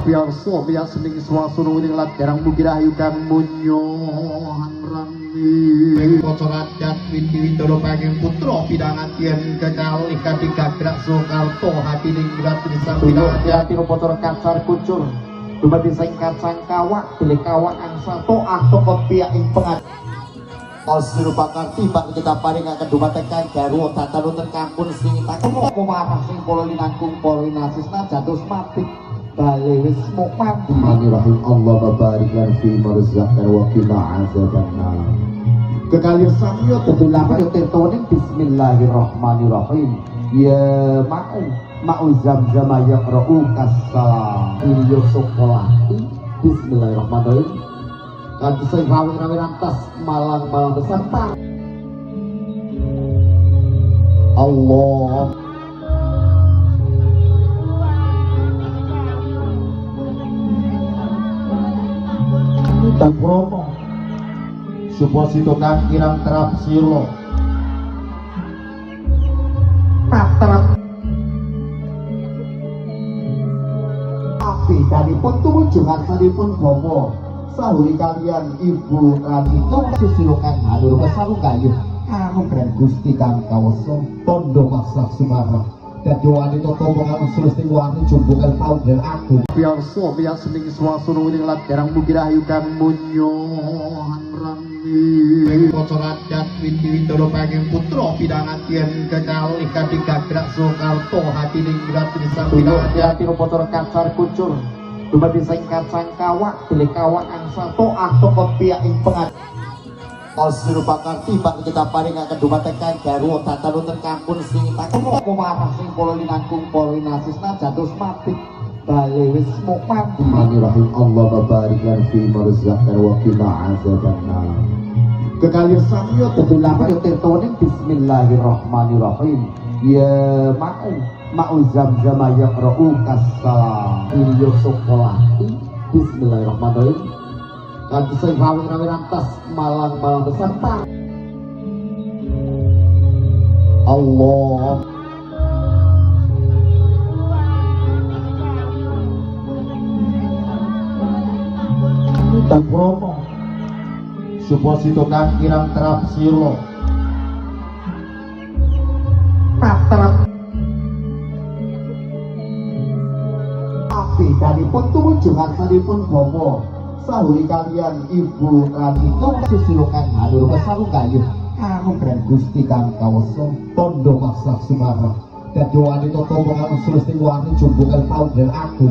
Biar so biar sening swasana ning lajarang mugi rahayu kang munyo hangrami bocoran dat winti windoro panging putra pidangan yen kekalih katigagrak Soekarto hati ning gratri sampinah hati bocoran kacar kucur dumadi sing kacang kawak beli kawak angsa toah toko piak ing pengat Osiro bakar tiba kita paring akan dumatekan garu tatalu terkampun sing takon apa marah sing polo linangkung polo linasisna jatuh mati balik wis mukman Bismillahirrahmanirrahim Allah babariklan fi marzaqan wa qina azabannar kekali samyo tetulah yo tetoning Bismillahirrahmanirrahim ya ma'u zamzam yaqra'u kassalam ilyo sokolati Bismillahirrahmanirrahim kanthi sing rawi-rawi rantas malang-malang beserta Allah dan promo suposito kang kirang terap silo terap tapi dari pun tujuan saripun bomo sahuri kalian ibu itu susilukan halur besaru kayu kamu keren gusti kang kawasan tondo masak sumarah dan doa itu tombongan sulus tingwani jumbukan paut dan aku biar so biar sening swasana ning lajarang mugi rahayu kang munyo hangrami bocoran dat winti windoro panging putra pidangan yen kekalih katigagrak Soekarto hati ning gratri sampinah hati bocoran kacar kucur dumadi sing kacang kawak beli kawak angsa toah toko piak ing pengat Osiro bakar tiba kita paring akan dumatekan garu tatalu terkampun sing takon apa marah sing polo linangkung polo linasisna jatuh mati balik wis mukman Bismillahirrahmanirrahim Allah babariklan fi marzaqan wa qina azabannar kekali samyo tetulah yo tetoning Bismillahirrahmanirrahim ya ma'u zamzam yaqra'u kassalam ilyo sokolati Bismillahirrahmanirrahim kanthi sing rawi-rawi rantas malang-malang beserta Allah dan promo suposito kang kirang terap silo terap tapi dari pun tujuan saripun bomo sahuri kalian ibu itu susilukan halur besaru kayu kamu keren gusti kang kawasan tondo masak sumarah dan doa itu tombongan sulus tingwani jumbukan paut dan aku